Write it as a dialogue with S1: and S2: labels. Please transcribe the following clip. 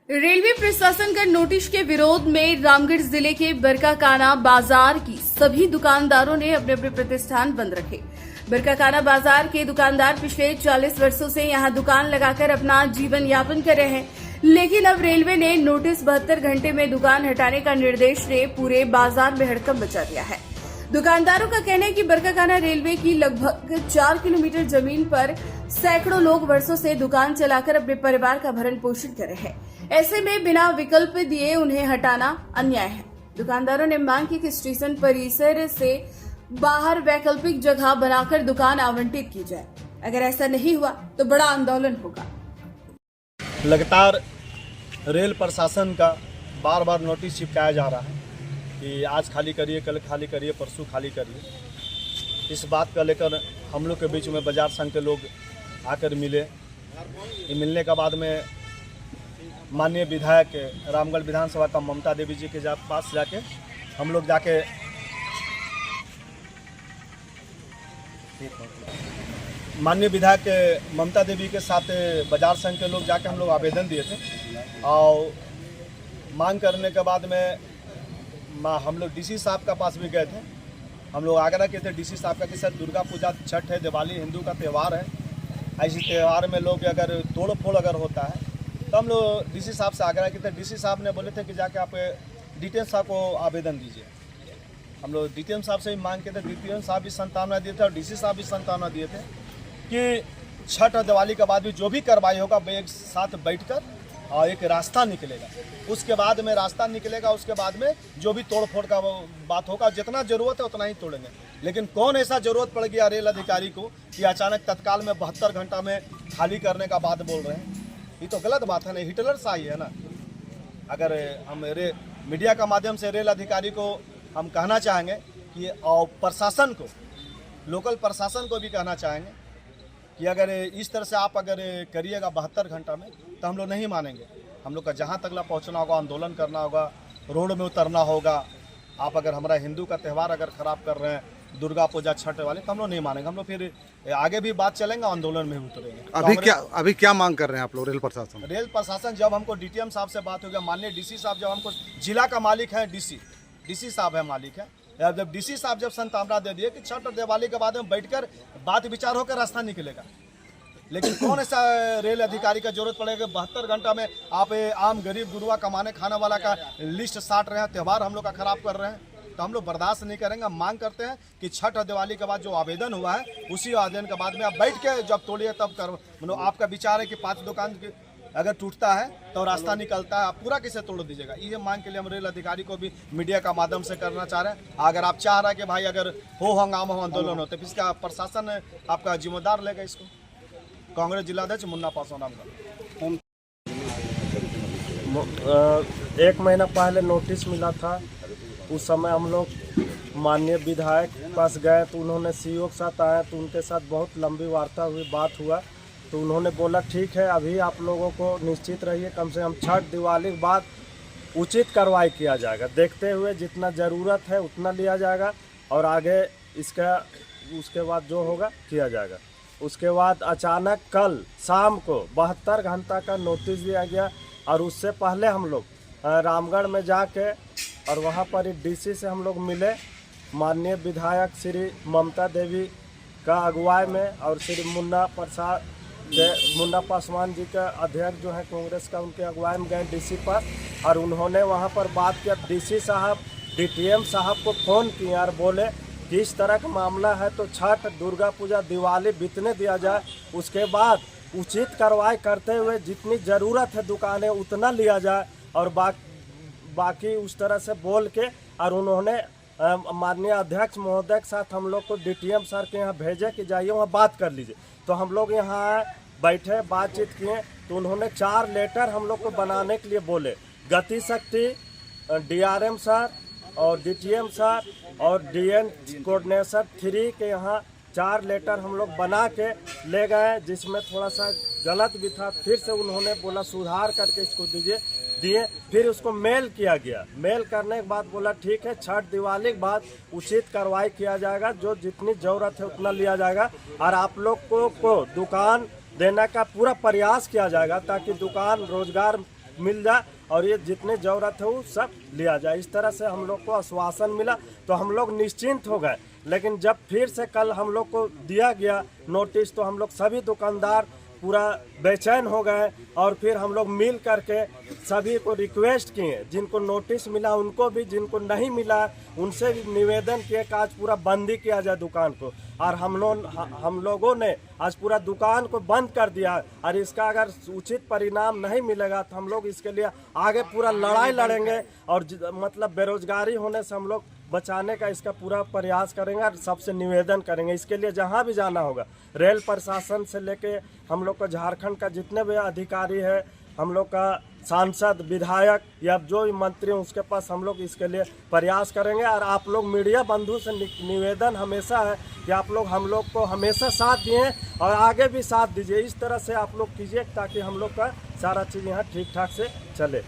S1: Railway प्रशासन का notice के विरोध में रामगढ़ जिले के बरकाकाना बाजार की सभी दुकानदारों ने अपने अपने प्रतिष्ठान बंद रखे। बरकाकाना बाजार के दुकानदार पिछले 40 वर्षों से यहां दुकान लगाकर अपना जीवन यापन कर रहे हैं, लेकिन अब रेलवे ने नोटिस 72 घंटे में दुकान हटाने का निर्देश दे पूरे बाजार में हड़कंप मचा दिया है। दुकानदारों का कहना है कि बरकाकाना रेलवे की लगभग 4 किलोमीटर जमीन पर सैकड़ों लोग वर्षों से दुकान चलाकर अपने परिवार का भरण पोषण कर रहे हैं। ऐसे में बिना विकल्प दिए उन्हें हटाना अन्याय है। दुकानदारों ने मांग की कि स्टेशन परिसर से बाहर वैकल्पिक जगह बनाकर दुकान आवंटित की जाए। अगर ऐसा नहीं हुआ तो बड़ा आंदोलन होगा।
S2: लगातार रेल प्रशासन का बार बार नोटिस चिपकाया जा रहा है कि आज खाली करिए, कल खाली करिए, परसों खाली करिए। इस बात का लेकर हम लोग के बीच में बाजार संघ के लोग आकर मिले। मिलने के बाद में माननीय विधायक रामगढ़ विधानसभा का ममता देवी जी के पास जाके हम लोग जाके माननीय विधायक ममता देवी के साथ बाजार संघ के लोग जाके हम लोग आवेदन दिए थे और मांग करने के बाद में हम लोग डीसी साहब का पास भी गए थे। हम लोग आग्रह किए थे डीसी साहब का कि सर दुर्गा पूजा, छठ है, दिवाली हिंदू का त्यौहार है, ऐसे त्यौहार में लोग अगर तोड़ फोड़ अगर होता है तो हम लोग डीसी साहब से आग्रह किए थे। डीसी साहब ने बोले थे कि जाके आप डीटीएम साहब को आवेदन दीजिए। हम लोग डीटीएम साहब से भी मांग किए थे, डीटीएम साहब भी संतावना दिए थे और डीसी साहब भी संतावना दिए थे कि छठ और दिवाली के बाद भी जो भी कार्रवाई होगा एक साथ बैठकर और एक रास्ता निकलेगा। उसके बाद में रास्ता निकलेगा, उसके बाद में जो भी तोड़ फोड़ का बात होगा, जितना ज़रूरत है उतना ही तोड़ेंगे। लेकिन कौन ऐसा ज़रूरत पड़ गया रेल अधिकारी को कि अचानक तत्काल में 72 घंटा में खाली करने का बात बोल रहे हैं? ये तो गलत बात है ना, हिटलर शाही है ना। अगर हम मीडिया का माध्यम से रेल अधिकारी को हम कहना चाहेंगे कि और प्रशासन को, लोकल प्रशासन को भी कहना चाहेंगे कि अगर इस तरह से आप अगर करिएगा 72 घंटा में तो हम लोग नहीं मानेंगे। हम लोग का जहाँ तक पहुँचना होगा, आंदोलन करना होगा, रोड में उतरना होगा। आप अगर हमारा हिंदू का त्यौहार अगर ख़राब कर रहे हैं, दुर्गा पूजा, छठ वाले, तो हम लोग नहीं मानेंगे। हम लोग फिर आगे भी बात चलेंगे, आंदोलन में भी उतरेंगे।
S3: अभी क्या मांग कर रहे हैं आप लोग? रेल प्रशासन
S2: जब हमको डीटीएम साहब से बात हो गया, माननीय डीसी साहब जब हमको, जिला का मालिक है डीसी साहब है मालिक है, जब डीसी साहब जब संतावना दे दिए कि छठ और दिवाली के बाद में बैठकर बात विचार होकर रास्ता निकलेगा। लेकिन कौन ऐसा रेल अधिकारी का जरूरत पड़ेगा 72 घंटा में आप आम गरीब गुरुआ कमाने खाने वाला का लिस्ट साट रहे हैं, त्यौहार हम लोग का खराब कर रहे हैं? तो हम लोग बर्दाश्त नहीं करेंगे। हम मांग करते हैं कि छठ और दिवाली के बाद जो आवेदन हुआ है उसी आवेदन के बाद में आप बैठ के जब तोड़िए तब कर, मतलब आपका विचार है कि 5 दुकान अगर टूटता है तो रास्ता निकलता है, आप पूरा कैसे तोड़ दीजिएगा? ये मांग के लिए हम रेल अधिकारी को भी मीडिया का माध्यम से करना चाह रहे हैं। अगर आप चाह रहे हैं कि भाई अगर हो हंगामा हो, आंदोलन हो, तो इसका प्रशासन आपका जिम्मेदार लेगा इसको। कांग्रेस जिलाध्यक्ष मुन्ना पासवान नाम।
S4: एक महीना पहले नोटिस मिला था, उस समय हम लोग माननीय विधायक पास गए तो उन्होंने सीईओ के साथ आए तो उनके साथ बहुत लंबी वार्ता हुई, बात हुआ तो उन्होंने बोला ठीक है अभी आप लोगों को निश्चित रहिए, कम से कम छठ दिवाली के बाद उचित कार्रवाई किया जाएगा, देखते हुए जितना ज़रूरत है उतना लिया जाएगा और आगे इसका उसके बाद जो होगा किया जाएगा। उसके बाद अचानक कल शाम को 72 घंटा का नोटिस दिया गया और उससे पहले हम लोग रामगढ़ में जाके और वहाँ पर डीसी से हम लोग मिले। माननीय विधायक श्री ममता देवी का अगुवाई में और श्री मुन्ना पासवान जी का अध्यक्ष जो है कांग्रेस का, उनके अगुवाई में गए डीसी पर और उन्होंने वहाँ पर बात किया। डीसी साहब डीटीएम साहब को फ़ोन किए और बोले कि इस तरह का मामला है तो छठ, दुर्गा पूजा, दिवाली बीतने दिया जाए, उसके बाद उचित कार्रवाई करते हुए जितनी ज़रूरत है दुकानें उतना लिया जाए और बाकी उस तरह से बोल के और उन्होंने माननीय अध्यक्ष महोदय के साथ हम लोग को डीटीएम सर के यहाँ भेजे कि जाइए वहाँ बात कर लीजिए। तो हम लोग यहाँ बैठे, बातचीत किए तो उन्होंने 4 लेटर हम लोग को बनाने के लिए बोले। गति शक्ति, डीआरएम सर और डीटीएम सर और डीएन कोऑर्डिनेटर 3 के यहाँ 4 लेटर हम लोग बना के ले गए, जिसमें थोड़ा सा गलत भी था। फिर से उन्होंने बोला सुधार करके इसको दिए, फिर उसको मेल किया गया। मेल करने के बाद बोला ठीक है छठ दिवाली के बाद उचित कार्रवाई किया जाएगा, जो जितनी ज़रूरत है उतना लिया जाएगा और आप लोग को दुकान देने का पूरा प्रयास किया जाएगा ताकि दुकान रोजगार मिल जाए और ये जितने ज़रूरत है वो सब लिया जाए। इस तरह से हम लोग को आश्वासन मिला तो हम लोग निश्चिंत हो गए। लेकिन जब फिर से कल हम लोग को दिया गया नोटिस तो हम लोग सभी दुकानदार पूरा बेचैन हो गए और फिर हम लोग मिल करके सभी को रिक्वेस्ट किए, जिनको नोटिस मिला उनको भी, जिनको नहीं मिला उनसे भी निवेदन किए कि आज पूरा बंदी किया जाए दुकान को। और हम लोगों ने आज पूरा दुकान को बंद कर दिया और इसका अगर उचित परिणाम नहीं मिलेगा तो हम लोग इसके लिए आगे पूरा लड़ाई लड़ेंगे और मतलब बेरोजगारी होने से हम लोग बचाने का इसका पूरा प्रयास करेंगे और सबसे निवेदन करेंगे। इसके लिए जहां भी जाना होगा, रेल प्रशासन से लेके हम लोग का झारखंड का जितने भी अधिकारी है, हम लोग का सांसद, विधायक या जो भी मंत्री हैं उसके पास हम लोग इसके लिए प्रयास करेंगे। और आप लोग मीडिया बंधु से निवेदन हमेशा है कि आप लोग हम लोग को हमेशा साथ दिए और आगे भी साथ दीजिए। इस तरह से आप लोग कीजिए ताकि हम लोग का सारा चीज़ यहाँ ठीक ठाक से चले।